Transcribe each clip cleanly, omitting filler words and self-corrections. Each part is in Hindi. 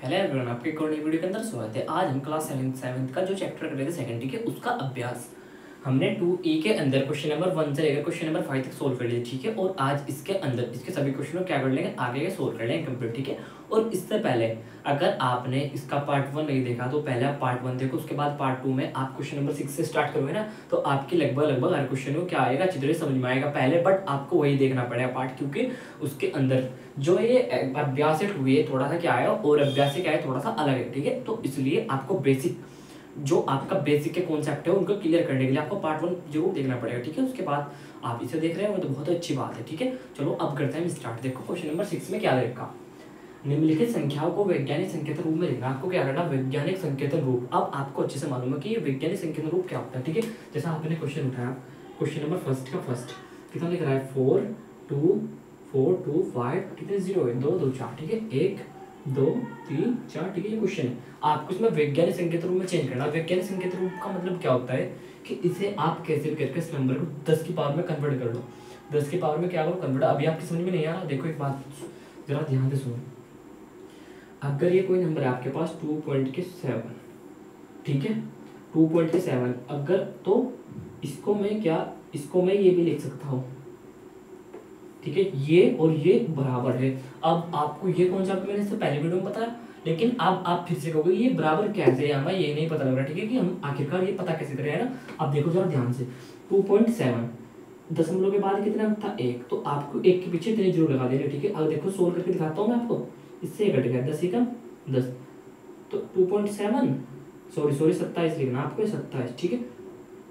हेलो एवरीवन, आपके एक और नई वीडियो के अंदर स्वागत है। आज हम क्लास सेवन्थ का जो चैप्टर कर रहे थे सेकंड टी के उसका अभ्यास हमने 2E के अंदर क्वेश्चन नंबर 1 से लेकर क्वेश्चन नंबर 5 तक सोल्व कर लिए, ठीक है। और आज इसके अंदर इसके सभी क्वेश्चनों क्या कर लेंगे, आगे के सोल्व कर लेंगे कंप्लीट, ठीक है। और इससे पहले अगर आपने इसका पार्ट 1 नहीं देखा तो पहले आप पार्ट 1 देखो, उसके बाद पार्ट 2 में आप क्वेश्चन नंबर 6 से स्टार्ट करोगे ना, तो आपकी लगभग हर क्वेश्चन को क्या आएगा, अच्छी तरह समझ में आएगा पहले, बट आपको वही देखना पड़ेगा पार्ट, क्योंकि उसके अंदर जो ये अभ्यास हुई है थोड़ा सा क्या है और अभ्यास से क्या है थोड़ा सा अलग है, ठीक है। तो इसलिए आपको बेसिक जो आपका बेसिक के कॉन्सेप्ट है उनको क्लियर करने के लिए आपको पार्ट 1 जरूर देखना पड़ेगा, ठीक है। उसके बाद आप इसे देख रहे हो तो बहुत अच्छी बात है, ठीक है। चलो अब करते हैं स्टार्ट। देखो क्वेश्चन नंबर 6 में क्या लिखा, निम्नलिखित संख्याओं को वैज्ञानिक संकेतन रूप में लिखना। आपको क्या करना, वैज्ञानिक संकेतन रूप। अब आपको अच्छे से मालूम है कि ये वैज्ञानिक संकेतन रूप क्या होता है, ठीक है। जैसा आपने क्वेश्चन उठाया, क्वेश्चन नंबर फर्स्ट का फर्स्ट कितना लिख रहा है, 4 2 5 कितने 0 है, 2 2 4, ठीक है, 1 2 3 4, ठीक है। ये क्वेश्चन है, आपको इसमें वैज्ञानिक संकेत रूप में चेंज करना। वैज्ञानिक संकेत रूप का मतलब क्या होता है कि इसे आप कैसे भी करके इस नंबर को 10 की पावर में कन्वर्ट कर लो। 10 की पावर में क्या करो, कन्वर्ट। अभी आपकी समझ में नहीं आ रहा, देखो एक बात जरा ध्यान से सुनो। अगर ये कोई नंबर है आपके पास 2.7, ठीक है, 2.7, अगर तो इसको मैं ये भी लिख सकता हूँ, ठीक है। ये और ये बराबर है। अब आपको ये कॉन्सेप्ट मैंने इससे पहले वीडियो में बताया, लेकिन अब आप फिर से कहोगे ये बराबर कैसे है, हमें ये नहीं पता लग रहा, ठीक है, कि हम आखिरकार ये पता कैसे करें, है ना। अब देखो जरा ध्यान से, 2.7 दशमलव के बाद कितना था, 1, तो आपको 1 के पीछे इतने जीरो लगा देंगे, ठीक है। अब देखो सोल्व करके दिखाता हूँ मैं आपको, इससे कट गया 10 ही कम 10, तो 2.7 सॉरी 27 लिखना आपको, 27, ठीक है।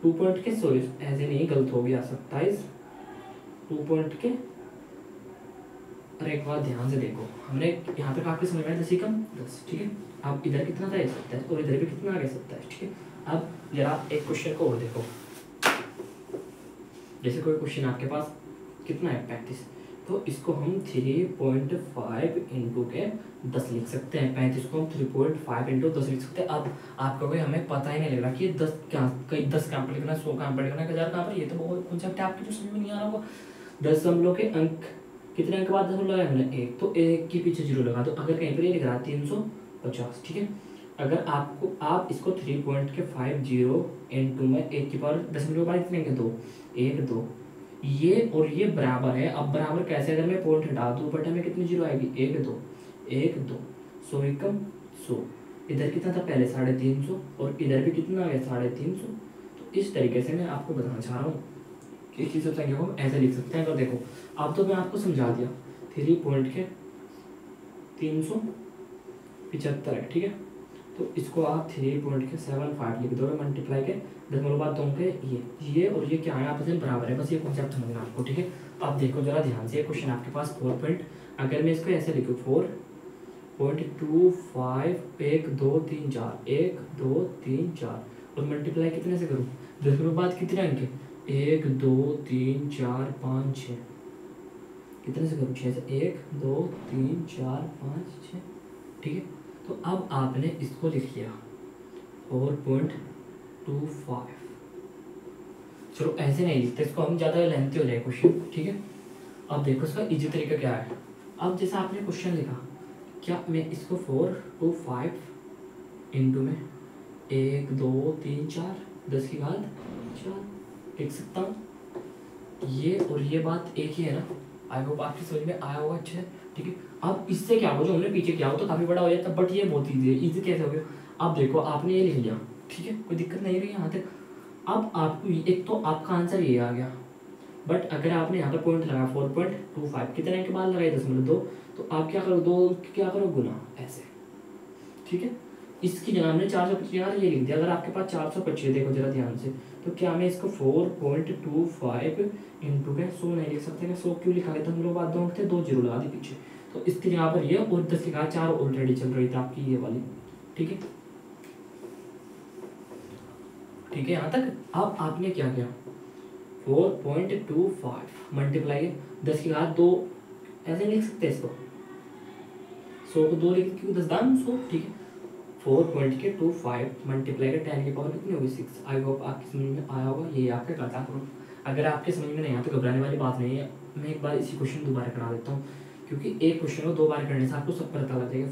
2 पॉइंट के सॉरी ऐसे नहीं, गलत हो गया, 27 2 पॉइंट के। और एक बात ध्यान से देखो, हमने यहाँ तक आपके समझ में 10 ही कम 10, ठीक है। अब इधर कितना था, 27, और इधर भी कितना आ गया 27, ठीक है। अब जरा एक क्वेश्चन को और देखो, जैसे कोई क्वेश्चन आपके पास कितना है 35, तो इसको हम 3.5 इंटू के 10 लिख सकते हैं। 35 को हम 3.5 इंटू 10 लिख सकते हैं। अब आप कहोगे हमें पता ही नहीं लग रहा कि ये 10 कहाँ, कहीं 10 कहाँ पर लिखना, 100 कहाँ पर लिखना, 1000 कहाँ पर, ये तो बहुत कॉन्सेप्ट है आपके जो समझ में नहीं आ रहा होगा। दशमलव के अंक कितने अंक बाद दशमलव लगाया हमने, 1, तो 1 के पीछे 0 लगा दो। अगर कहीं पर ये लिख रहा है 350, ठीक है। अगर आपको आप इसको 3.50 इंटू में 1 की पावर दशमलव के बाद कितने 2 1 2, ये और ये बराबर है। अब बराबर कैसे, अगर मैं पॉइंट हटा दूं बटे में कितनी जीरो आएगी, 1 2 1 2, 100 एकम 100। इधर कितना था पहले 350, और इधर भी कितना आ गया 350। तो इस तरीके से मैं आपको बताना चाह रहा हूँ कि इसी सब संख्या को हम ऐसे लिख सकते हैं। अगर देखो अब तो मैं आपको समझा दिया, 3.375 है, ठीक है। तो इसको आप 3.75 लिख दोगे, मल्टीप्लाई के दशमलव बाद दोगे, ये और ये क्या है आपस में बराबर है, बस ये कॉन्सेप्ट समझना आपको, ठीक है। अब देखो जरा ध्यान से, क्वेश्चन आपके पास 4 पॉइंट, अगर मैं इसको ऐसे लिखूँ 4.25 1 2 3 4 1 2 3 4, और मल्टीप्लाई कितने से करूँ, दशमलव बाद कितने अंक है, 1 2 3 4 5 6, कितने से करूँ 6 से, 1 2 3 4 5 6, ठीक है। तो अब आपने इसको लिख लिया 4.25। चलो ऐसे नहीं लिखते, इसको हम ज़्यादा लेंथी हो जाए क्वेश्चन, ठीक है। अब देखो इसका इजी तरीका क्या है। अब जैसा आपने क्वेश्चन लिखा, क्या मैं इसको 425 इंटू में 1 2 3 4 10 की घात 4 लिख सकता हूँ। ये और ये बात एक ही है ना, आई होप आपकी समझ में आया होगा अच्छे, ठीक है। अब इससे क्या हो, जो हमने पीछे किया हो तो काफ़ी बड़ा हो जाता, बट ये बहुत ईजी है। ईजी कैसे हो गया, अब देखो आपने ये लिख लिया, ठीक है, कोई दिक्कत नहीं रही यहाँ तक। अब आपको एक तो आपका आंसर ये आ गया, बट अगर आपने यहाँ पर पॉइंट लगाया 4.25 कितने के बाद लगाए 0.2, तो आप क्या करो, 2 क्या करो गुना ऐसे, ठीक है। इसकी जगह हमने 425 यहाँ ये लिख दिया। अगर आपके पास 425, देखो जरा ध्यान से, तो क्या मैं इसको 4.25 इंटू के 100 नहीं लिख सकते, 100 क्यों लिखा है, दशमलव बाद 2 थे, 2 जीरो लगा दी पीछे, तो इसकी जगह पर ये और 10 लिखा, 4 ऑलरेडी चल रही थी आपकी ये वाली, ठीक है, ठीक है यहाँ तक। अब आपने क्या किया, 4.25 मल्टीप्लाई 10 की घात 2, ऐसे लिख सकते हैं इसको, 100 को 2 लिख क्यों 10 दान 100, ठीक है। 4.25 मल्टीप्लाई का 10 की पावर कितनी होगी 6। आई होप आपकी समझ में आया होगा, ये आपका करता करो। अगर आपके समझ में नहीं आया तो घबराने वाली बात नहीं है, मैं एक बार इसी क्वेश्चन दोबारा करा देता हूँ, क्योंकि एक क्वेश्चन को 2 बार करने से आपको सब पता लग जाएगा।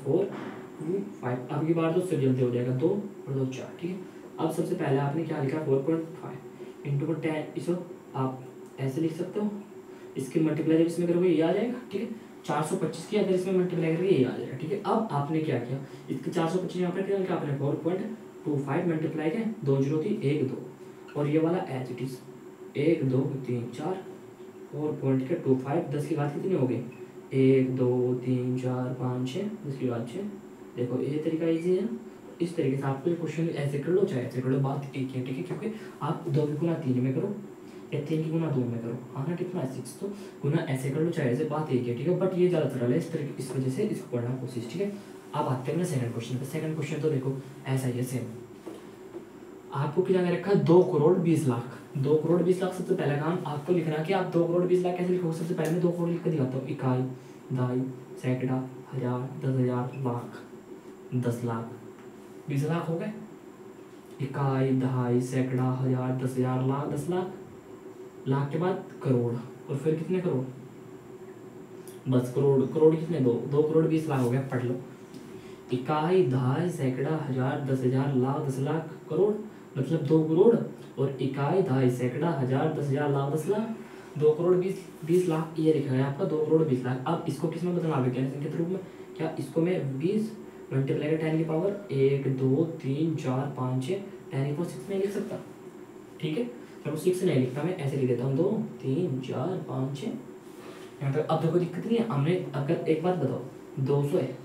2.5। अब की बार तो उससे जल्दी हो जाएगा, 2 और 2 4, ठीक है। अब सबसे पहले आपने क्या लिखा, 4.5 इंटू 10, इसको आप ऐसे लिख सकते हो। इसके मल्टीप्लाई जब इसमें करोगे ये आ जाएगा, ठीक है। 425 की अगर इसमें मल्टीप्लाई करोगे ये आ जाएगा, ठीक है। अब आपने क्या किया, इसके 425 यहाँ पर क्या आपने 4.25 मल्टीप्लाई किया, 2 0 थी 1 2, और ये वाला एज इट इज 1 2 3 4 4.25, 10 की बात कितनी हो गई, 1 2 3 4 5 6, 10 की बात 6। देखो ये तरीका ईजी है। इस तरीके से आपको क्वेश्चन ऐसे कर लो चाहे ऐसे कर लो, बात एक है, ठीक है। क्योंकि आप 2 की गुना 3 में करो या 3 की गुना 2 में करो, आना कितना है 6, तो गुना ऐसे कर लो चाहे ऐसे, बात एक है, ठीक है। बट ये ज़्यादा सरल है इस तरीके, इस वजह से इसको पढ़ना कोशिश, ठीक है। अब आते हैं ना सेकंड क्वेश्चन पे। सेकंड क्वेश्चन तो देखो ऐसा ही है सेम। आपको क्या रखा है, 2 करोड़ 20 लाख। 2 करोड़ 20 लाख सबसे पहला काम आपको लिखना है कि आप 2 करोड़ 20 लाख कैसे लिखोगे। सबसे पहले मैं 2 करोड़ लिख कर दिखाता हूँ, इकाई दहाई सैकड़ा हजार 10,000 लाख 10 लाख 20 लाख हो गए। इकाई दहाई सैकड़ा हजार 10,000 लाख 10 लाख, लाख के बाद करोड़, और फिर कितने करोड़, बस करोड़। करोड़ कितने, 2 करोड़ 20 लाख हो गया, पढ़ लो। इकाई दहाई सैकड़ा हजार 10,000 लाख 10 लाख करोड़, मतलब 2 करोड़, और इकाई दहाई सैकड़ा हजार 10,000 लाख 10 लाख, 2 करोड़ 20 लाख ये लिखा है आपका, 2 करोड़ 20 लाख। अब इसको किस में बदलना है, वैज्ञानिक संख्या के रूप में। क्या इसको मैं 20 मल्टीप्लाई 10 की पावर 1 2 3 4 5 6 10 की पावर 6 में लिख सकता, ठीक है। चलो 6 नहीं लिखता, मैं ऐसे लिख देता हूँ 2 3 4 5 6 यहाँ तक। अब देखो दिक्कत नहीं है, हमने अगर एक बात बताओ 200 है,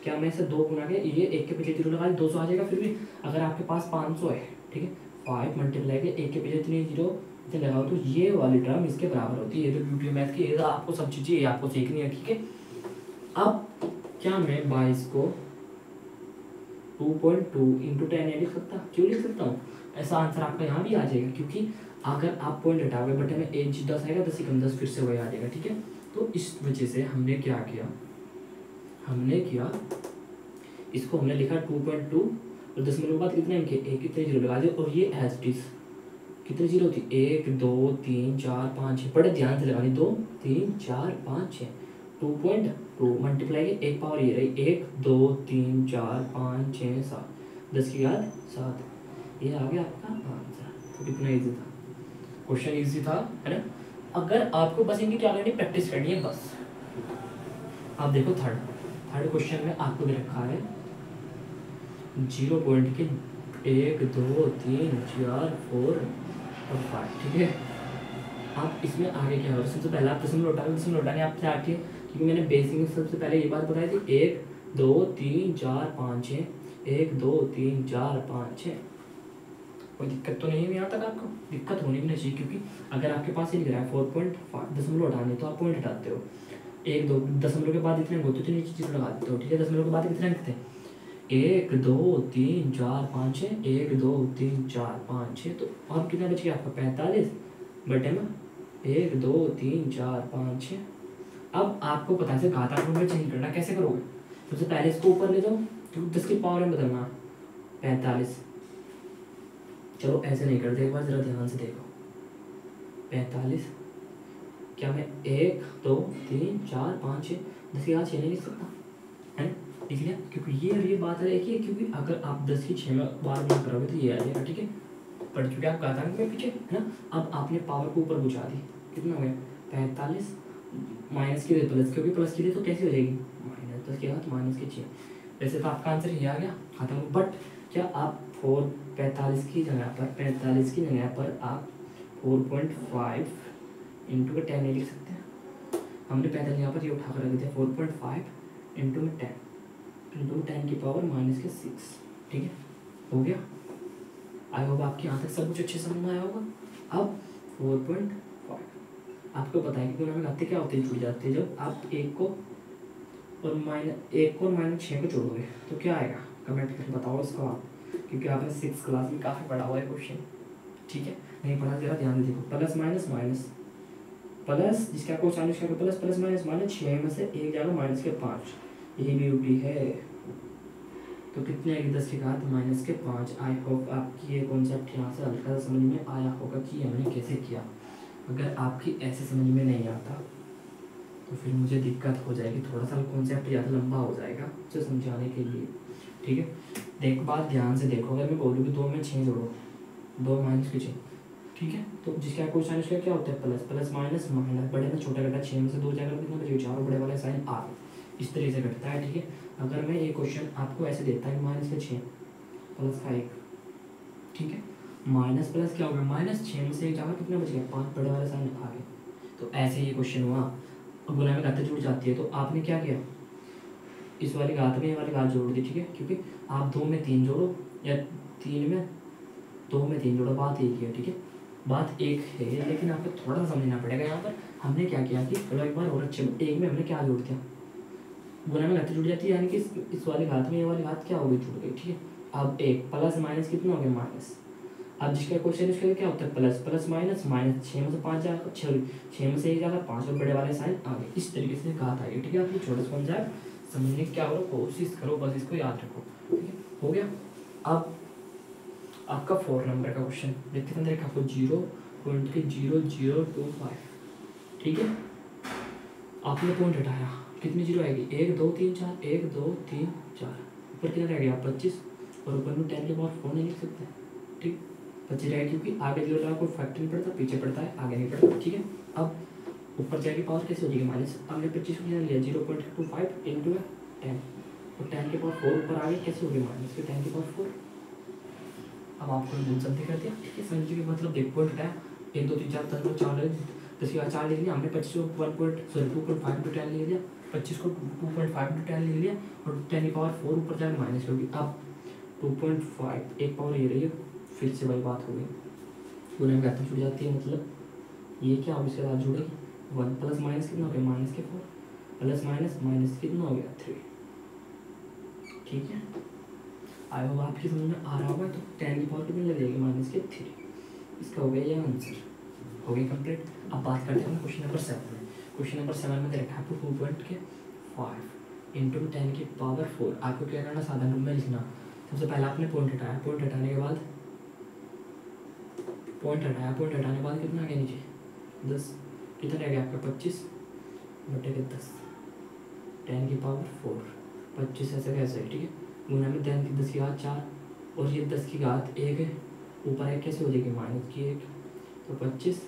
क्या मैं इसे 2 गुना के ये 1 के पीछे 0 लगा 200 आ जाएगा। फिर भी अगर आपके पास 500 है, ठीक है, 5 मल्टीप्लाई के 1 के पीछे इतने 0 इतने लगाओ तो ये वाली टर्म इसके बराबर होती है। ये तो ब्यूटी मैथ की, ये तो आपको सब चीज़ें ये आपको सीखनी है, ठीक है। अब क्या मैं 22 को 2.2 इंटू 10 नहीं लिख सकता, क्यों लिख सकता हूँ, ऐसा आंसर आपका यहाँ भी आ जाएगा। क्योंकि अगर आप पॉइंट हटाओगे बटे में एज 10 आएगा, 10 ही कम 10 फिर से वही आ जाएगा, ठीक है। तो इस वजह से हमने क्या किया, इसको हमने लिखा 2.2 और 10 मिनट बाद कितने इनके एक कितने 0 लगा दिए, और ये एज इट इज कितने 0 थी 1 2 3 4 5 6, बड़े ध्यान से लगानी, 2 3 4 5 6 2.2 मल्टीप्लाई के एक पावर ये रही 1 2 3 4 5 6 7, 10 की याद 7, ये आ गया आपका आंसर। तो कितना ईजी था क्वेश्चन, ईजी था, है ना। अगर आपको बस इनकी क्या करनी, प्रैक्टिस करनी है बस। आप देखो थर्ड क्वेश्चन में आपको दे रखा है 0 पॉइंट के 1 2 3 4 4 और 5, ठीक है। आप इसमें आगे क्या हो, सबसे पहले आप दशमलव उठाने आपसे आके, क्योंकि मैंने बेसिक में सबसे पहले ये बात बताई थी 1 2 3 4 5 6 1 2 3 4 5 6। कोई दिक्कत तो नहीं है यहाँ तक, आपको दिक्कत होनी भी नहीं चाहिए। क्योंकि अगर आपके पास ये लिख रहा है 4.5 दशमलव हटाने, तो आप पॉइंट हटाते हो 1 2 दशमलव के बाद इतने अंक होते, तो नीचे चीज़ लगा देते हो, ठीक है। दशमलव के बाद कितने अंक थे 1 2 3 4 5 6 1 2 3 4 5 6, तो अब कितना बच गया आपका 45 बटे में 1 2 3 4 5 6। अब आपको पता है घातांक में चेंज करना, कैसे करोगे, सबसे पहले इसको ऊपर ले जाओ, क्योंकि 10 की पावर में बदलना 45। चलो ऐसे नहीं करते, एक बार जरा ध्यान से देखो 45, क्या मैं 1 2 3 4 5 6 10 की 6 नहीं लिख सकता, है ना, लिख लिया। क्योंकि ये बात है कि क्योंकि अगर आप 10 की 6 में बार गुना करोगे तो ये आ जाएगा, ठीक है। पर चूंकि आप घातांक में पीछे है ना, अब आपने पावर को ऊपर बुझा दी, कितना हो गया 45 माइनस के लिए प्लस, क्योंकि प्लस के लिए तो कैसे हो जाएगी माइनस 10 के बाद माइनस के 6। वैसे तो आपका आंसर ये आ गया घातांक, बट क्या आप 45 की जगह पर आप 4.5 इंटू का 10 नहीं लिख सकते हैं। हमने 45 यहाँ पर ये उठा कर रख दिया 4.5 इंटू में 10 इंटू 10 की पावर माइनस के 6, ठीक है, हो गया। आई होप आपके यहाँ तक सब कुछ अच्छे समझ में आया होगा। अब 4.5 आपको पता है कि गुना में घाते क्या होते हैं, जुड़ जाते हैं। जब आप 1 को और माइनस 6 को जोड़ोगे तो क्या आएगा, कमेंट करके बताओ इसको आप, क्योंकि आपने 6 क्लास में काफ़ी पढ़ा हुआ है क्वेश्चन, ठीक है। नहीं पढ़ा जरा ध्यान से देखो, प्लस माइनस माइनस प्लस, जिसका आपको साइन उसका प्लस प्लस माइनस माइनस 6 में से एक जाएगा माइनस के 5, यही ब्यूटी है। तो कितने आएगी 10 के घात माइनस के 5। आई होप आपकी ये कॉन्सेप्ट यहाँ से हल्का सा समझ में आया होगा कि हमने कैसे किया। अगर आपकी ऐसे समझ में नहीं आता तो फिर मुझे दिक्कत हो जाएगी, थोड़ा सा कॉन्सेप्ट ज़्यादा लंबा हो जाएगा उसे समझाने के लिए, ठीक है। देख बात ध्यान से देखो, अगर मैं बोलूँ कि 2 में 6 जोड़ो, 2 माइनस के 6, ठीक है, तो जिसका कोई साइन उसका क्या होता है प्लस, प्लस माइनस माइनस, बड़े में छोटा घटा, 6 में से 2 जाएगा कितना बचेगा 4, और बड़े वाला साइन आ, इस तरीके से घटता है, ठीक है। अगर मैं ये क्वेश्चन आपको ऐसे देता है माइनस के 6 प्लस का 1, ठीक है, माइनस प्लस क्या होगा, माइनस 6 में से 1 जाएगा कितना बचेगा 5, बड़े वाला साइन आ गया। तो ऐसे ये क्वेश्चन हुआ, और गुना में घातें जुड़ जाती है, तो आपने क्या किया, इस वाली घात में ये वाली घात जोड़ दी, ठीक है, क्योंकि आप 2 में 3 जोड़ो या 3 में 2 में 3 जोड़ो, बात एक ही है, ठीक है, बात एक है, लेकिन आपको थोड़ा सा समझना पड़ेगा। यहाँ पर हमने क्या किया कि चलो एक बार और अच्छे एक में हमने क्या जोड़ दिया, गुना में घातें जुड़ जाती है, यानी कि इस वाली घात में ये वाली घात क्या हो गई, जुड़ गई, ठीक है। अब एक प्लस माइनस कितना हो गया माइनस, अब जिसका क्वेश्चन उसके लिए क्या होता है प्लस, प्लस माइनस माइनस, 6 में से 5 जाएगा, 6 में से 1 जाएगा 5, और बड़े वाले साइन आ गए, इस तरीके से घात आई, ठीक है। आप ये छोटा सा कॉन्सेप्ट समझने की क्या करो, कोशिश करो, बस इसको याद रखो, ठीक है, हो गया। अब आपका 4 नंबर का क्वेश्चन देखते हैं, आपको 0.0025, ठीक है, आपने पॉइंट हटाया, कितनी जीरो आएगी 1 2 3 4, 1 2 3 4, ऊपर कितना रह गया 25, और ऊपर में 10 के पावर 4 नहीं लिख सकते, ठीक, 25 रहेगा, क्योंकि आगे जीरो रहा कोई फैक्टर नहीं पड़ता, पीछे पड़ता है, आगे नहीं पड़ता, ठीक है। अब ऊपर जाएगी पावर कैसे हो जाएगी माइनस, हमने 25 को कितना लिया 0.25 इंटू 10, और 10 के पावर 4 ऊपर आ गई, कैसे हो गई माइनस के 10 के पावर 4। अब आपको बोल सकते कर दिया, ठीक है, समझिए कि मतलब देख पॉइंट हटाया, 1 2 3 4 4 10 के बाद 4 लिख लिया हमने, 25 को 2.5 इंटू 10 लिख लिया, 25 को 2.5 इंटू 10 लिख लिया, और 10 की पावर 4 ऊपर जाकर माइनस होगी। अब 2.5 एक पावर ये रही है, फिर से वही बात हो गई, गुना में घातें जुड़ जाती है, मतलब ये क्या होगी इसके साथ जुड़ेगी 1 प्लस माइनस कितना हो गया माइनस के 4, प्लस माइनस माइनस कितना हो गया 3, ठीक है। आई होप आपकी समझ में आ रहा होगा। तो 10 की पावर कितनी लग जाएगी माइनस के 3, इसका हो गया ये आंसर, हो गई कंप्लीट। अब बात करते हैं क्वेश्चन नंबर 7 में। क्वेश्चन नंबर 7 में दे रखा है आपको 2.5 इंटू 10 की पावर 4। आपको क्या करना, साधारण रूप में लिखना। सबसे पहले आपने पॉइंट हटाया, पॉइंट हटाने के बाद पॉइंट हटाया, पॉइंट हटाने के बाद कितना आ गया नीचे 10, कितना रह गया आपका 25 बटे के 10, 10 की पावर 4, 25 ऐसे कैसे, ठीक है, गुना में 10 की 10 की घात 4, और ये 10 की घात 1 है, ऊपर एक कैसे हो जाएगी माइनस की 1, तो 25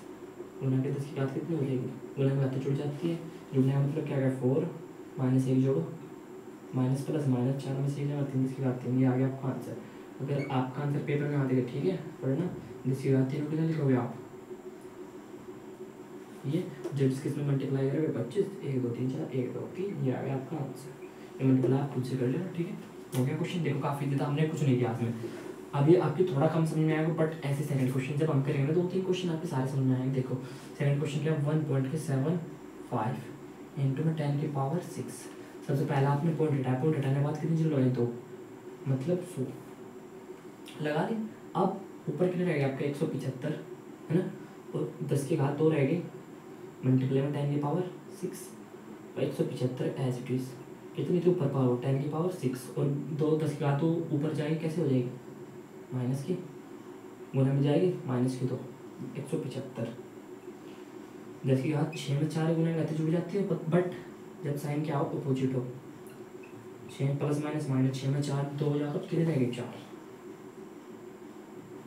गुना के 10 की घात कितनी हो जाएगी, गुना में घातें जुड़ जाती है, जुड़ने का मतलब क्या है 4 माइनस 1 जोड़ो, माइनस प्लस माइनस 4 में से 1 जमा 3 10 की घात 3, ये आ गया आपका आंसर। अगर आपका आंसर पेपर में आ देगा, ठीक है, पढ़ना 10 की घात 3 कितना लिखोगे आप, ये जब इसके इसमें मल्टीप्लाई करोगे 25 1 2 3 4 1 2 3, ये आ गया आपका आंसर। ये मल्टीप्लाई आप खुद से कर लेना, ठीक है, हो गया क्वेश्चन। देखो काफ़ी ज़्यादा हमने कुछ नहीं किया इसमें, अब ये आपकी थोड़ा कम समझ में आएगा, बट ऐसे सेकंड क्वेश्चन जब हम करेंगे 2-3 क्वेश्चन आपके सारे समझ में आएंगे। देखो सेकंड क्वेश्चन क्या 1.75 इंटू में 10 की पावर 6। सबसे पहला आपने पॉइंट हटाया, पॉइंट हटाने के बाद कितनी जीरो लगाई 2, मतलब 100 लगा दी। अब ऊपर कितने रह गए आपका 175 है ना, और 10 की घात 2 रह गई, मल्टीप्लाई में 10 की पावर 6, 175 एज इट इज, कितनी थी ऊपर पावर 10 की पावर 6, और 2 10 की घात 2 ऊपर जाएगी, कैसे हो जाएगी माइनस की, गुना में जाएगी माइनस की 2, 175, 10 की घात 6 में 4 गुना घातें जुड़ जाती है, बट जब साइन क्या हो अपोजिट हो, 6 प्लस माइनस माइनस, 6 में 4 2 जाकर कितने रहेगी 4,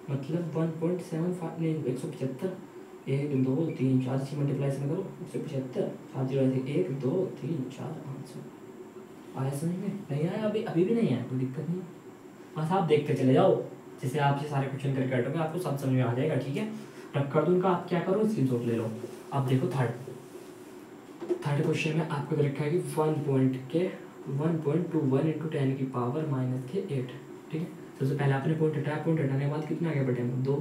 मतलब 1.75 नहीं 175, 1 2 3 4 से मल्टीप्लाई से करो 175, 7 0 1 2 3 4 आंसर आया समझ में? नहीं आया अभी भी नहीं आया, कोई दिक्कत नहीं, बस आप देखते चले जाओ, जैसे आप ये सारे क्वेश्चन करके हटोगे आपको सब समझ में आ जाएगा, ठीक है। रख कर दूँ उनका, आप क्या करो स्क्रीनशॉट ले लो। अब देखो थर्ड क्वेश्चन में आपको रखा है कि 1.21 इंटू 10 की पावर माइनस के 8, ठीक है। सबसे पहले आपने पॉइंट हटाया, पॉइंट हटाने के बाद कितना आ गया बटे में 2,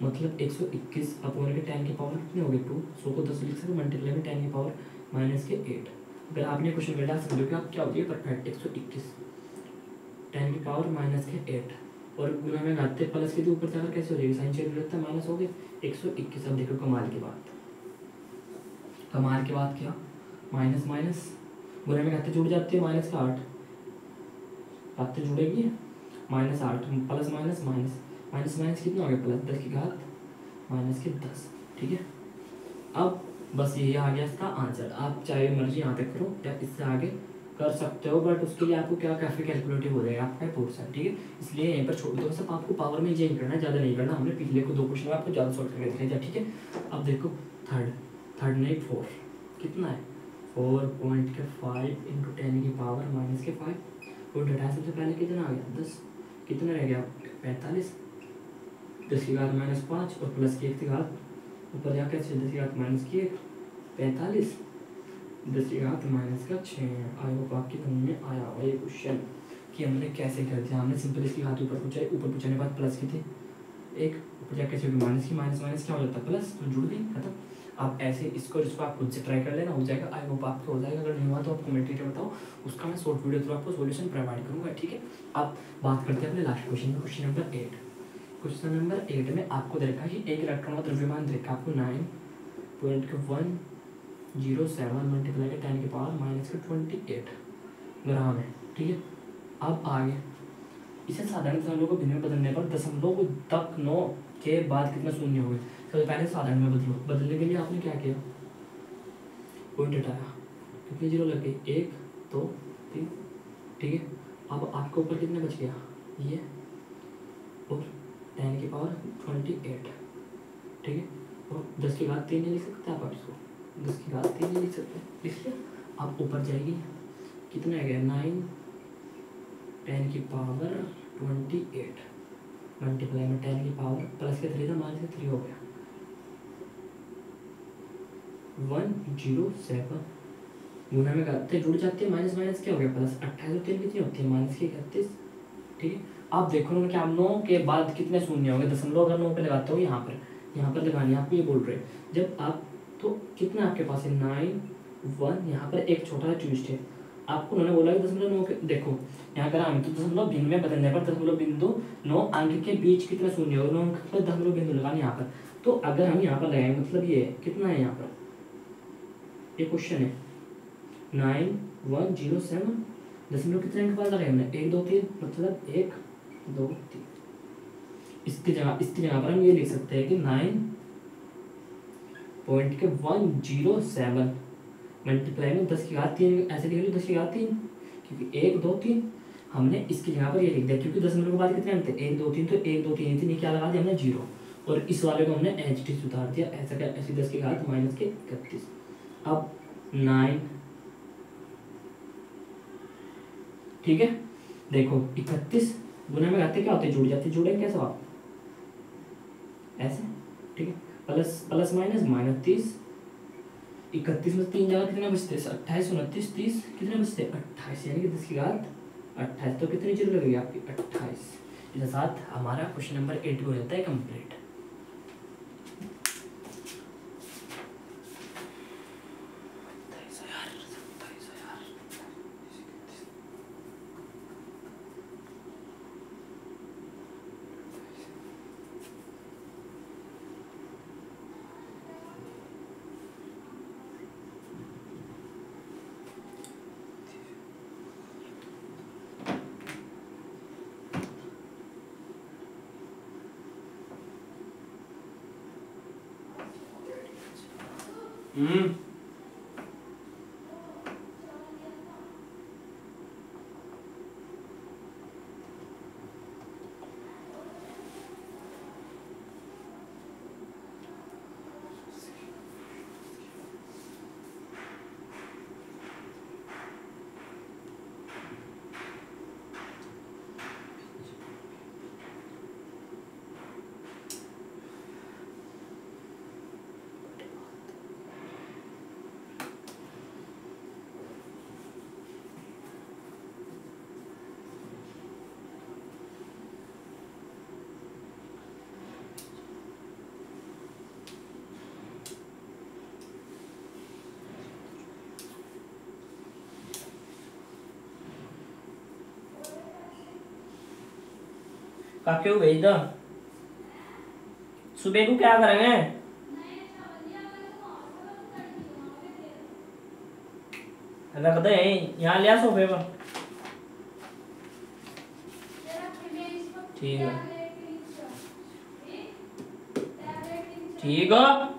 मतलब 121 अपॉन के 10 की पावर कितनी हो गई 2, 100 को 10 लिख सकते, मल्टीप्लाई में 10 की पावर माइनस के 8। अगर आपने क्वेश्चन में डाल समझो कि आप क्या होती है परफेक्ट 121 10 की पावर माइनस के 8, और गुना में घाते प्लस के तो ऊपर जाकर कैसे हो जाएगी, साइन चेंज रहता है माइनस हो गए 121। अब देखो कमाल की बात क्या, माइनस माइनस गुना में घाते जुड़ जाते हैं, माइनस का 8 घाते जुड़ेगी, minus 8 plus minus minus minus minus कितना हो गया प्लस, 10 की घात माइनस के 10, ठीक है। अब बस यही आ गया इसका आंसर। आप चाहे मर्जी यहाँ तक करो या इससे आगे कर सकते हो, बट उसके लिए आपको क्या काफ़ी कैलकुलेटिव हो जाएगा आपका पोर्शन, ठीक है। इसलिए यहीं पर छोड़ दो, सब आपको पावर में चेंज करना है, ज़्यादा नहीं करना। हमने पिछले को 2 क्वेश्चन में आपको ज़्यादा सॉल्व करके दिखाई दिया, ठीक है। अब देखो थर्ड नहीं 4 कितना है 4.5 इंटू 10 की पावर माइनस के 5 और 28 सबसे पहले कितना आ गया 10, कितना रह गया 45, 10 की घात माइनस 5 और प्लस की 1 की घात ऊपर जाकर 10 की घात माइनस की 1 45, 10 की घात माइनस का 6। आई होप आपकी समझ में आया हुआ ये क्वेश्चन कि हमने कैसे कर दिया। हमने सिंपल इसकी घात ऊपर पूछने के बाद प्लस की थी एक, ऊपर जाकर कैसे होगी माइनस की, माइनस क्या हो जाता है प्लस, तो जुड़ गई खत्म। आप ऐसे इसको आप खुद से ट्राई कर लेना, हो जाएगा। आई होप आपको हो जाएगा, अगर नहीं हुआ तो आप कमेंट करके बताओ, उसका मैं शॉर्ट वीडियो थ्रू आपको सॉल्यूशन प्रोवाइड करूँगा, ठीक है। अब बात करते हैं अपने लास्ट क्वेश्चन में, क्वेश्चन नंबर 8। क्वेश्चन नंबर 8 में आपको दे रखा है कि एक इलेक्ट्रॉन का द्रव्यमान दे रखा है आपको 9.107 मल्टीप्लाई के 10 की पावर माइनस के 28 ग्राम है, ठीक है। अब आगे इसे साधारण दशमलव को भिन्न में बदलने पर दशमलव तक 9 के बाद कितना शून्य होगा। सबसे पहले साधारण में बदलो, बदलने के लिए आपने क्या किया पॉइंट हटाया, कितनी जीरो लग गई 1 2 3, ठीक है। अब आपके ऊपर कितने बच गया ये और 10 की पावर 28, ठीक है। और 10 की घात 3 नहीं लिख सकते आप इसको, 10 की घात 3 नहीं लिख सकते, इसलिए आप ऊपर जाएगी कितना आ गया 9 10 की पावर 28 मल्टीप्लाई में 10 की पावर प्लस के 3 था माइनस के 3 हो गया 107 गुना में करते जुड़ जाती है, माइनस माइनस क्या हो गया प्लस, 28 और 3 कितनी होती है माइनस की 31, ठीक है। आप देखो उन्होंने क्या 9 के बाद कितने शून्य हो गए, दशमलव अगर 9 पे लगाते हो यहाँ पर लगानी है आपको, ये बोल रहे हैं जब आप तो कितना आपके पास है 9 1, यहाँ पर एक छोटा सा ट्विस्ट है, आपको उन्होंने बोला कि दशमलव 9 के देखो यहाँ पर हम तो दशमलव भिन्न में बदलने पर दशमलव बिंदु 9 अंक के बीच कितना शून्य होगा, 9 अंक पर दशमलव बिंदु लगाने यहाँ पर, तो अगर हम यहाँ पर लगाएंगे मतलब ये कितना है यहाँ पर ये क्वेश्चन है 9107 दशमलव कितने अंक पास लगाए हमने 1 2 3 मतलब 1 2 3, इसकी जगह पर हम ये लिख सकते हैं कि 9.107 मल्टीप्लाई में 10 की घात 3 ऐसे लिख लो 10 की घात 3 क्योंकि 1 2 3 हमने इसकी जगह पर ये लिख दिया क्योंकि दशमलव के बाद कितने अंक थे 1 2 3, तो 1 2 3 इतनी क्या लगा दिया हमने 0 और इस वाले को हमने एच टी उतार दिया ऐसा क्या ऐसी 10 की घात माइनस के 31। अब 9 ठीक है देखो 31 गुना में घाते क्या होते जुड़ जाते जुड़े कैसे आप ऐसे, ठीक है। प्लस माइनस माइनस 30 31 में 3 जगह कितने बचते 28 29 30 कितने बचते 28 यानी कि 10 की घात 28, तो कितनी जीरो लगेगी आपकी 28। इसके साथ हमारा क्वेश्चन नंबर 8 हो जाता है कंप्लीट। काक्यों भेज दो सुबह को क्या करेंगे रख दे यहाँ लिया सोफे पर ठीक है ठीक है।